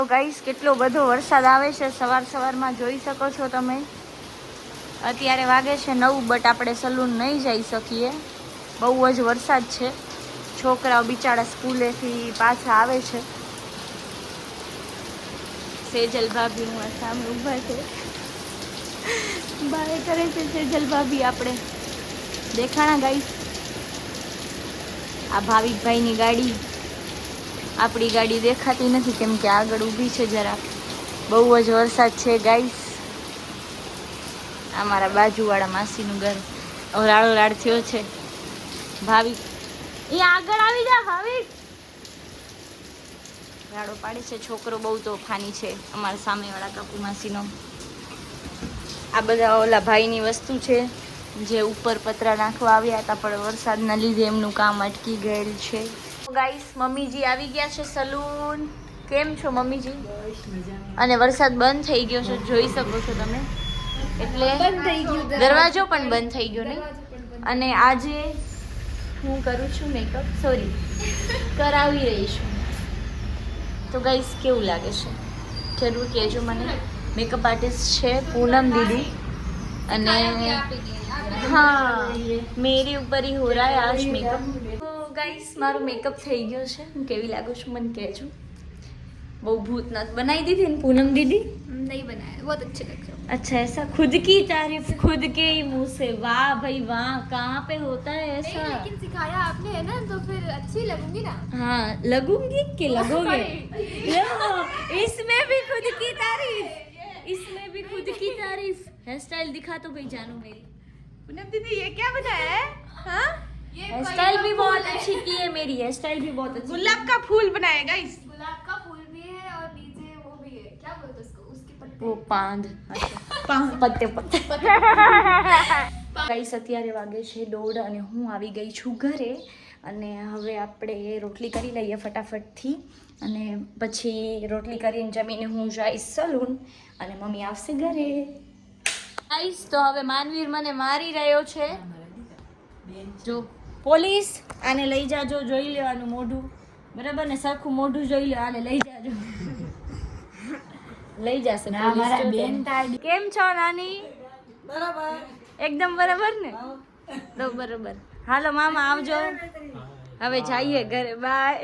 તો ગાઈસ કેટલો બધો વરસાદ આવે છે સવારમાં જોઈ શકો છો તમે. અત્યારે વાગે છે 9, બટ આપણે સલૂન નહીં જઈ શકીએ, બહુ જ વરસાદ છે. છોકરાઓ બિચારા સ્કૂલેથી પાછા આવે છે. સેજલ ભાભી હું સામે ઊભા છે, બાય કરે છે સેજલ ભાભી. આપણે દેખાણા ગાઈસ, આ ભાવિકભાઈની ગાડી, આપણી ગાડી દેખાતી નથી કેમ કે આગળ ઊભી છે જરા. બહુ જ વરસાદ છે ગાઈસ. અમારા બાજુવાળા માસીનું ઘર રાડો રાડ થયો છે. ભાવિક અહીંયા આગળ આવી જા. ભાવિક રાડો પાડે છે. છોકરો બહુ તોફાની છે અમારા સામેવાળા કાપુ માસીનો. આ બધા ઓલા ભાઈની વસ્તુ છે જે ઉપર પતરા નાખવા આવ્યા હતા, પણ વરસાદના લીધે એમનું કામ અટકી ગયેલ છે. ગાઈસ મમ્મીજી આવી ગયા છે સલૂન. કેમ છો મમ્મીજી? અને વરસાદ બંધ થઈ ગયો છે, જોઈ શકો છો તમે. એટલે દરવાજો પણ બંધ થઈ ગયો નહીં. અને આજે હું કરું છું મેકઅપ, સોરી કરાવી રહી છું. તો ગાઈસ કેવું લાગે છે જરૂર કહેજો મને. મેકઅપ આર્ટિસ્ટ છે પૂનમ દીદી, અને हाँ मेरे ऊपर ही हो रहा है आज मेकअप. तो गाइस मारो मेकअप થઈ ગયો છે. હું કેવી લાગુ છું મને કહેજો. બહુ ભૂતનાથ बनाई दी थी पूनम दीदी? नहीं बनाया, बहुत अच्छे लग रहे हो. अच्छा ऐसा खुद की तारीफ खुद के ही मुंह से, वाह भाई वाह. कहाँ पे होता है ऐसा? नहीं, लेकिन सिखाया आपने है ना, तो फिर अच्छी लगूंगी ना. हाँ लगूंगी कि लगोगे? लो इसमें भी खुद की तारीफ, इसमें भी खुद की तारीफ. हेयर स्टाइल दिखा तो भाई जानू मेरी. पूनम दीदी ये क्या बनाया है? हाँ हेयर स्टाइल भी बहुत अच्छी की है मेरी. हेयर स्टाइल भी बहुत अच्छी. गुलाब का फूल बनाया गाइस. गुलाब का फूल भी है और नीचे वो भी है, क्या बोलते हैं उसको, उसके पत्ते. वो પાંદ પત્તે પત્તે. ગાઈસ અત્યારે વાગે છે 1:30 અને હું આવી ગઈ છું ઘરે. અને હવે આપણે રોટલી કરી લઈએ ફટાફટથી, અને પછી રોટલી કરીને જમીને હું જઈશ સલૂન, અને મમ્મી આવશે ઘરે. ગાઈસ તો હવે માનવીર મને મારી રહ્યો છે. જો પોલીસ, આને લઈ જાજો, જોઈ લેવાનું મોઢું બરાબર ને, સરખું મોઢું જોઈ લે. આને લઈ જાજો, લઈ જશે પોલીસ. કેમ છો નાની? બરાબર એકદમ બરાબર ને? તો બરાબર. હાલો મામા આવજો, હવે જઈએ ઘરે. બાય,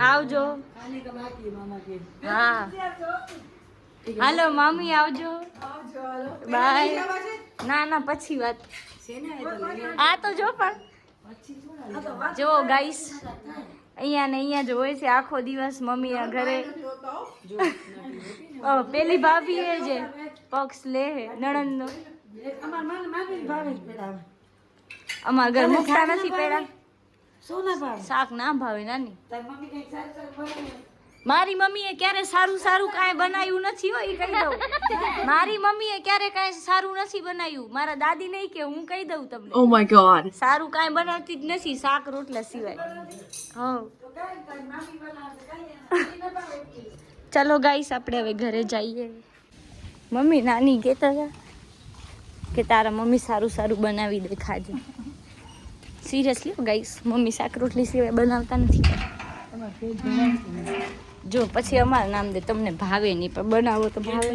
આવજો. હા હાલો મામી આવજો. બાય. ના ના પછી વાત. આ તો જો પણ જો ગાઈસ અહીંયા ને અહીંયા જ હોય છે આખો દિવસ મમ્મી ઘરે. પેલી ભાભી એ જે પક્ષ લે નણંદનો, અમારા ઘર મૂકતા નથી પેડા. શાક ના ભાવે નાની. મારી મમ્મીએ ક્યારે સારું સારું કાંઈ બનાવ્યું નથી હોય, કહી દઉં. મારી મમ્મીએ ક્યારે કાંઈ સારું નથી બનાવ્યું. મારા દાદી નહીં કે હું કહી દઉં તમને. Oh my God. સારું કાંઈ બનાવતી જ નથી શાક રોટલા સિવાય. હા ચલો ગાઈસ આપણે હવે ઘરે જઈએ. મમ્મી નાની કહેતા હતા કે તારા મમ્મી સારું સારું બનાવી દે, ખાજે. સિરિયસલી ગાઈસ મમ્મી શાક રોટલી સિવાય બનાવતા નથી. જો પછી અમારું નામ દે, તમને ભાવે નહીં પણ બનાવો તો ભાવે.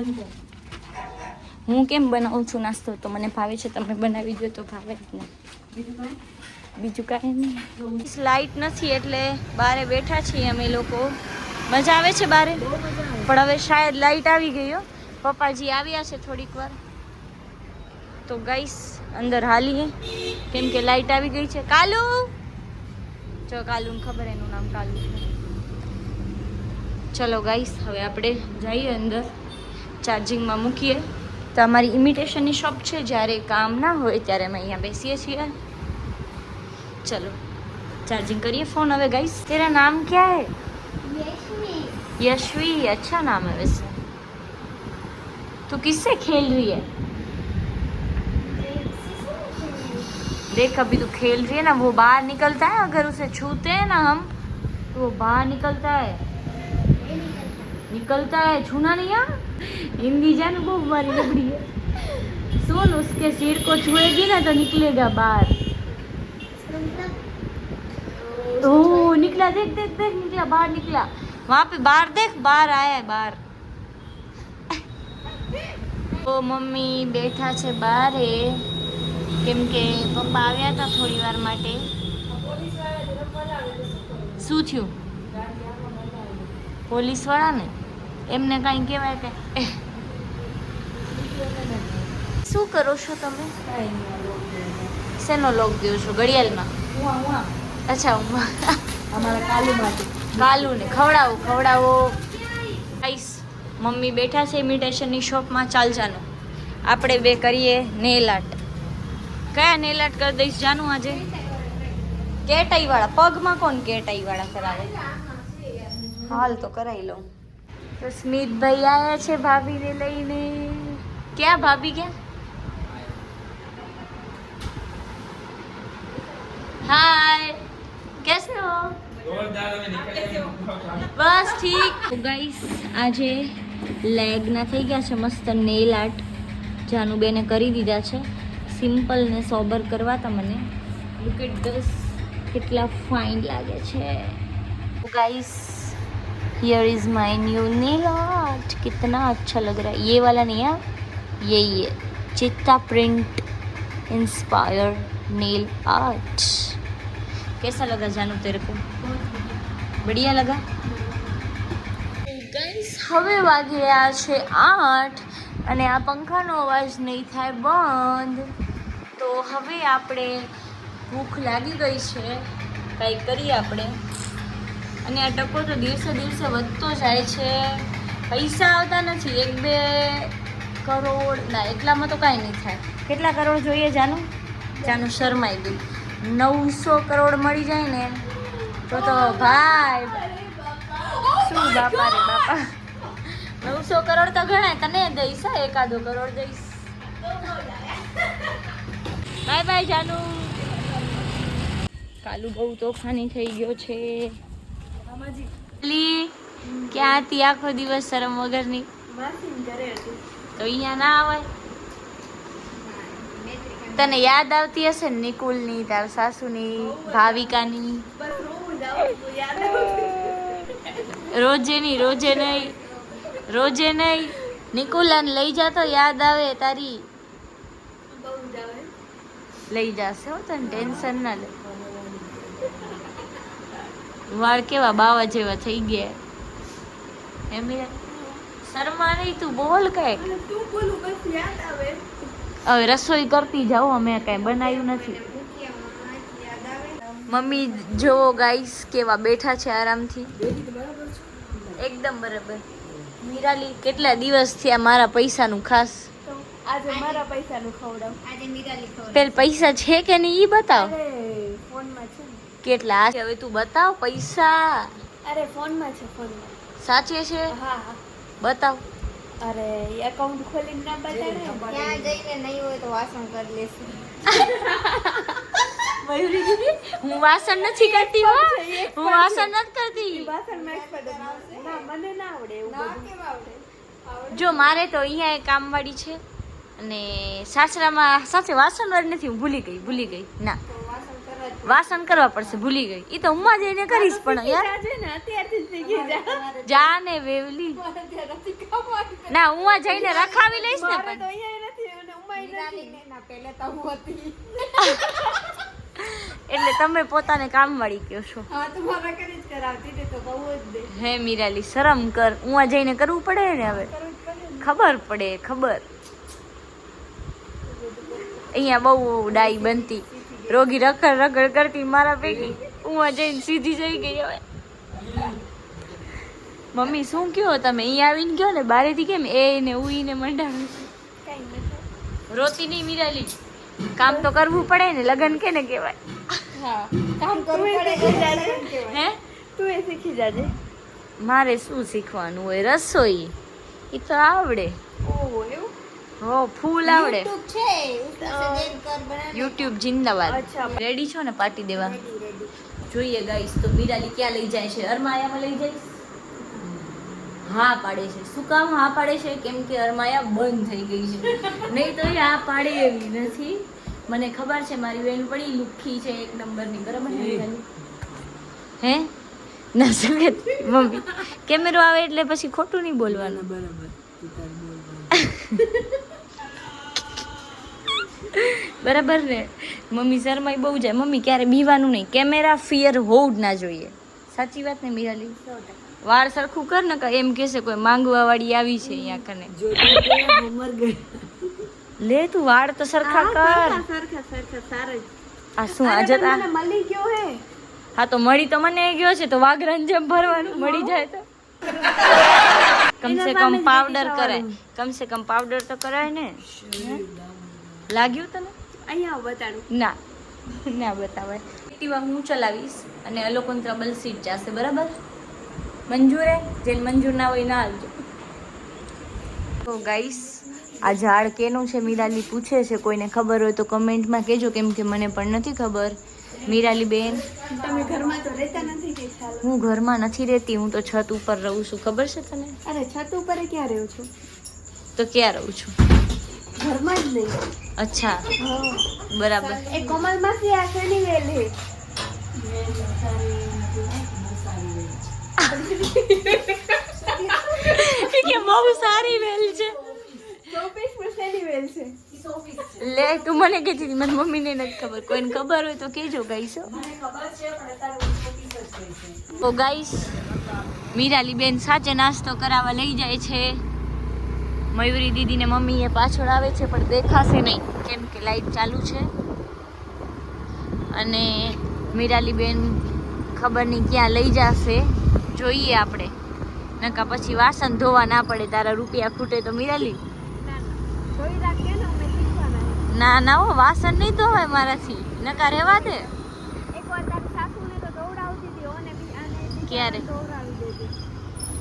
હું કેમ બનાવું છું નાસ્તો તો મને ભાવે છે, તમે બનાવી દો તો ભાવે જ ને. બીજું કાંઈ નહીં. લાઇટ નથી એટલે બારે બેઠા છીએ અમે લોકો. મજા આવે છે બારે, પણ હવે શાયદ લાઇટ આવી ગઈ હો. પપ્પાજી આવ્યા છે થોડીક વાર, તો ગાઈસ અંદર હાલીએ કેમ કે લાઇટ આવી ગઈ છે. કાલુ, જો કાલુને ખબર, એનું નામ કાલુ છે. ચલો ગાઈસ હવે આપણે જઈએ અંદર, ચાર્જિંગમાં મૂકીએ. તો અમારી ઇમિટેશનની શોપ છે, જ્યારે કામ ના હોય ત્યારે અમે અહીંયા બેસીએ છીએ. चलो चार्जिंग करिए फोन. હવે गाइस तेरा नाम क्या है? यशवी. अच्छा नाम है वैसे. तू किससे खेल रही है? देख अभी तू खेल रही है ना, वो बाहर निकलता है, अगर उसे छूते हैं ना हम तो वो बाहर निकलता है. छूना नहीं है. हिंदी जान वो हमारी लबड़ी है. सुन, उसके सिर को छुएगी ना तो निकलेगा बाहर. ओ निकला, देख देख देख निकला, बाहर निकला. वहाँ पे बाहर देख, बाहर आया है बाहर. તો મમ્મી બેઠા છે બારે કેમ કે પપ્પા આવ્યા હતા થોડી વાર માટે. શું થયું? પોલીસ વાળાને એમને કાંઈ કહેવાય કે શું કરો છો તમે? શેનો લોક દો છો? ઘડિયાળમાં? અચ્છા હું અમારા કાલુ માટે. કાલુને ખવડાવો ખવડાવો. ગાઈસ મમ્મી બેઠા છે ઇમિટેશનની શોપમાં. ચાલ જાનો આપણે બે કરીએ નેલ આર્ટ. કયા નેલ આર્ટ કરી દઈશ જાનું આજે? કેટાઈ વાળા. પગમાં કોણ કેટાઈ વાળા કરાવે? હાલ તો કરાવી લઉં. તો સ્મિતભાઈ આવ્યા છે ભાભીને લઈને. ક્યાં ભાભી ક્યાં? હાય कैसे हो? બસ ઠીક. ગાઈસ આજે લેગના થઈ ગયા છે મસ્ત નેલ આર્ટ. જાનુબેને કરી દીધા છે. સિમ્પલ ને સોબર કરવા હતા મને. લુક એટ ધીસ, કેટલા ફાઇન લાગે છે. Guys here is my new nail art. कितना अच्छा लग रहा है. ये वाला नहीं है, यही है चित्ता प्रिंट इंस्पायर्ड नेल आर्ट. कैसा लगा जानू तेरे को? बढ़िया लगा. गाइस હવે વાગ્યા છે 8 અને આ પંખાનો અવાજ નહીં થાય બંધ. તો હવે આપણે ભૂખ લાગી ગઈ છે, કંઈક કરીએ આપણે. અને આ ટકો તો દિવસે દિવસે વધતો જાય છે. પૈસા આવતા નથી. 1-2 કરોડ ના, એટલામાં તો કાંઈ નહીં થાય. કેટલા કરોડ જોઈએ જાનું? જાનું શરમાઈ ગઈ. 900 કરોડ મળી જાય ને તો ભાઈ શું બાપા રે બાપા. 900 કરોડ તો ગણાય. તને દઈશ, એકાદો કરોડ દઈશ. Bye bye Janu. કાલુ બહુ તોફાની થઈ ગયો છે. ક્યાં હતી આખો દિવસ શરમ વગરની? તો અહીંયા ના આવાય. તને યાદ આવતી હશે ને નિકુલની, તાર સાસુની, ભાવિકાની? રોજે નહીં, રોજે નહીં, રોજે નહીં. નિકુલાને લઈ જા તો યાદ આવે તારી. લઈ જાશે હો, તને ટેન્શન ના લે. વાળ કેવા બાવા જેવા થઈ ગયા. એમ શર્મા નહીં, તું બોલ કઈ. હવે રસોઈ કરતી જાઓ, અમે કઈ બનાવ્યું નથી. મમ્મી જોવો ગાઈસ કેવા બેઠા છે આરામથી. એકદમ બરાબર. મીરાલી કેટલા દિવસ થયા મારા પૈસાનું ખાસ. આજે મારા પૈસાનું ખવડાવ. આજે નિરાલી ખવડાવ. પેલ પૈસા છે કે નહીં ઈ બતાવ. ફોનમાં છે ને. કેટલા હવે તું બતાવ પૈસા. અરે ફોનમાં છે, ફોનમાં. સાચે છે? હા હા બતાવ. અરે એકાઉન્ટ ખોલીને ના બતાવે. ત્યાં જઈને નહીં હોય તો વાસણ કરી લેશું. મયુરી દીદી હું વાસણ નથી કરતી હો. હું વાસણ નથી કરતી. વાસણમાં એક્સપર્ટ ના, મને ના આવડે એવું બધું. કેમ આવડે? જો મારે તો અહીંયા એક કામવાળી છે અને સાસરામાં સાથે વાસણવાળી નથી. હું ભૂલી ગઈ ના, વાસણ કરવા પડશે. ભૂલી ગઈ. ઈ તો ઉમ્મા જઈને કરીશ પણ યાર. આજે ને અત્યારથી જ શીખી જા. જા ને વેવલી. ના ઉમ્મા જઈને રખાવી લઈશ ને મારે પણ. તો અહીંયા નથી અને ઉમાઈ નથી. ના પહેલે તો હું હતી. એટલે તમે પોતાને કામવાળી કહો છો. હા તો મારા કરી જ કરાવતી ને તો બહુ જ દે. હે મીરાલી શરમ કર. ઉમ્મા જઈને કરવું પડે ને હવે. ખબર પડે, ખબર. અહીંયા બહુ ડાઈ બનતી. રોગી રખડ કરતી મારા પૈકી. ઉમ્મા જઈને સીધી જઈ ગઈ હવે. મમ્મી શું કયો તમે? અહીંયા આવીને કયો ને બારેથી કેમ એ ને ઉઈ ને મંડાવે. કઈ નથી. રોતી નહીં મીરાલી. કામ તો કરવું પડે ને. લગન કે ને કહેવાય. હા કામ કરવું પડે. હે તું એ શીખી જાજે. મારે શું શીખવાનું હોય? રસોઈ એ તો આવડે. ઓહો એવું. હો ફૂલ આવડે. YouTube છે, उसमें से देख कर बना. યુટ્યુબ જિંદાબાદ. અચ્છા. રેડી છો ને પાર્ટી દેવા? જોઈએ ગાઈસ તો મીરાલી ક્યાં લઈ જાય છે? અરમાયામાં લઈ જાય? હા પાડે છે. શું કામ હા પાડે છે? કેમ કે અરમાયા બંધ થઈ ગઈ છે. નહીં તો એ હા પાડે એવી નથી. મને ખબર છે મારી બેન પડી લુખ્ખી છે એક નંબરની. બરાબર ને મીરાલી? હે ના શું કે મમ્મી કેમેરો આવે એટલે પછી ખોટું નહીં બોલવાનું. બરાબર ને મમ્મી શરમાઈ બહુ જાય. મમ્મી ક્યારે બીવાનું નહીં. કેમેરા ફિયર હોવું જ ના જોઈએ. સાચી વાત ને મીરાલી? વાળ સરખું કર ને એમ કહેશે કોઈ માંગવા વાળી આવી છે અહીંયા કને. લે તું વાળ તો સરખા કર. આ શું આજે મળી ગયો હે. હા તો મળી તો મને ગયો છે તો વાઘરાન જેમ ભરવાનું મળી જાય તો કમ સે કમ પાવડર કરાય. કમ સે કમ પાવડર તો કરાય ને. લાગ્યું તને? અહીંયા બતાડું. ના ના બતાવાય. એક્ટિવા હું ચલાવીશ અને એ લોકો ડબલ સીટ જશે. બરાબર? મંજૂર હે? જેને મંજૂર ના હોય ના હાલજો. તો ગાઈસ આ ઝાડ કેનું છે મીરાલી પૂછે છે. કોઈને ખબર હોય તો કમેન્ટમાં કહેજો, કેમ કે મને પણ નથી ખબર. મીરાલી બેન તમે ઘરમાં તો રહેતા નથી કે ખ્યાલ? હું ઘરમાં નથી રહેતી, હું તો છત ઉપર રહું છું. ખબર છે તને? અરે છત ઉપર ક્યાં રહ્યો છું? તો ક્યાં રહું છું? ઘરમાં જ નહીં. અચ્છા બરાબર. એ કોમલ માસી આ શેની વેલ હે? કે બહુ સારી વેલ છે. શોપીસ પર શેની વેલ છે? લે તું મને કહેતી હતી, મને મમ્મીને નથી ખબર. કોઈને ખબર હોય તો કહેજો ગાઈસ. તો ગાઈસ મીરાલી બેન સાચે નાસ્તો કરાવવા લઈ જાય છે. મયુરી દીદીને મમ્મી એ પાછળ આવે છે પણ દેખાશે નહીં કેમ કે લાઈટ ચાલુ છે. અને મીરાલી બેન ખબર નહીં ક્યાં લઈ જશે, જોઈએ આપણે. નકા પછી વાસણ ધોવા ના પડે. તારા રૂપિયા ખૂટે તો મીરાલી જોઈ રાખીએ ને, અમે શીખવાના. ના ના હો વાસણ નહીં ધોવાય મારાથી. નકા રહેવા દે. એકવાર તારી સાસુને તો દોડાવતી હતી ઓને બી આને ક્યારે? દોડાવી દેતી.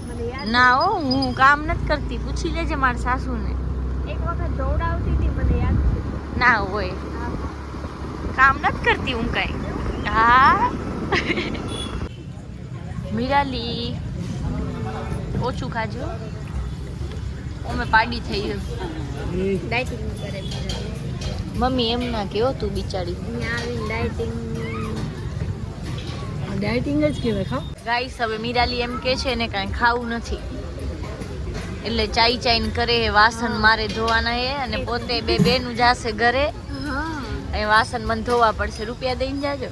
મને યાદ ના હો હું કામ નથી કરતી. પૂછી લેજે મારા સાસુને. એક વખત દોડાવતી હતી, મને યાદ છે. ના હોય કામ નથી કરતી હું કઈ. હા મીરાલી ઓછું ખાજો. અમે પાડી થઈ ગયું. ડાયટિંગ કરે મમ્મી એમ ના કેવો તું બિચારી. અહીંયા આવીને ડાયટિંગ ડાયટિંગ જ કહેવાય. ખાવ ગાઈસ હવે મીરાલી એમ કે છે ને કાંઈ ખાવું નથી એટલે ચાઈ ચાઈને કરે. વાસણ મારે ધોવાના હે અને પોતે બેનું જાશે ઘરે. એ વાસણ મને ધોવા પડશે. રૂપિયા દઈને જાજો.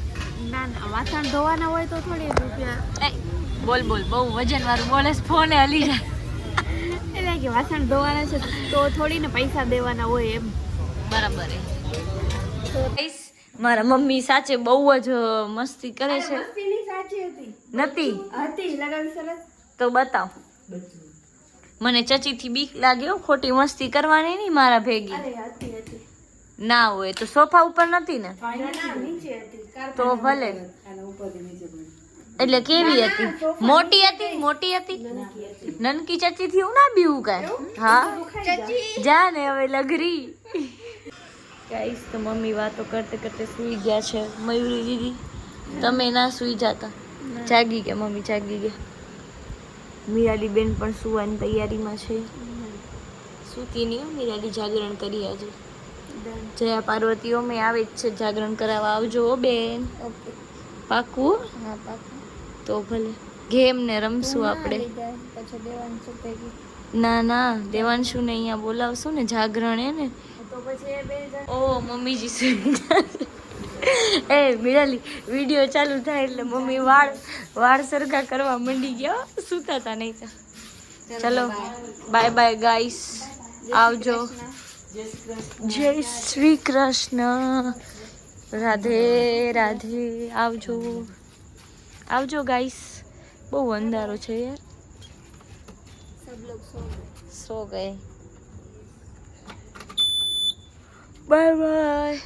ના ના વાસણ ધોવાના હોય તો થોડી રૂપિયા. બોલ બોલ બહુ વજન વાળું બોલે છે. ફોને હલી જાય. એટલે કે વાસણ ધોવાના છે તો થોડી ને પૈસા દેવાના હોય એમ. બરાબર હે. મારા મમ્મી સાચે બહુ જ મસ્તી કરે છે. મસ્તીની સાચી હતી. નથી હતી લગાવી સરસ. તો બતાવ. મને ચચીથી બીક લાગે હો ખોટી મસ્તી કરવાની નહીં મારા ભેગી. અરે હતી હતી. ના હોય તો સોફા ઉપર નથી ને? ના નીચે હતી. તો ભલે. એટલે કેવી હતી? મોટી હતી? મોટી હતી? નનકી ચચી થી હું ના બીવું કાંઈ. હા જા ને હવે લગરી. ગાઈસ તો મમ્મી વાતો કરતે કરતે સુઈ ગયા છે. મયુરી દીદી તમે ના સુઈ જાતા? જાગી ગયા મમ્મી, જાગી ગયા. મીરાલી બેન પણ સુવાની તૈયારીમાં છે. સૂતી નહીં હો મીરાલી, જાગરણ કરી આજે. જયા પાર્વતીઓ મેં આવે જ છે જાગરણ કરાવવા. આવજો બેન. ઓકે પાકું? હા પાકું. તો ભલે ગેમ ને રમશું આપણે. પછી દેવાનું છે ભેગી. ના ના દેવાંશુ ને અહીંયા બોલાવશું ને, જાગરણ હે ને. તો પછી એ બે જણ. ઓ મમ્મીજી સુઈ ગયા. એ મીરાલી વિડીયો ચાલુ થાય એટલે મમ્મી વાળ સરખા કરવા મંડી ગયા. સૂતા હતા નહીં તો. ચલો બાય બાય ગાઈસ. આવજો. જય શ્રી કૃષ્ણ. રાધે રાધે. આવજો આવજો ગાઈસ. બહુ અંધારો છે યાર. सब लोग સો ગયે. Bye bye.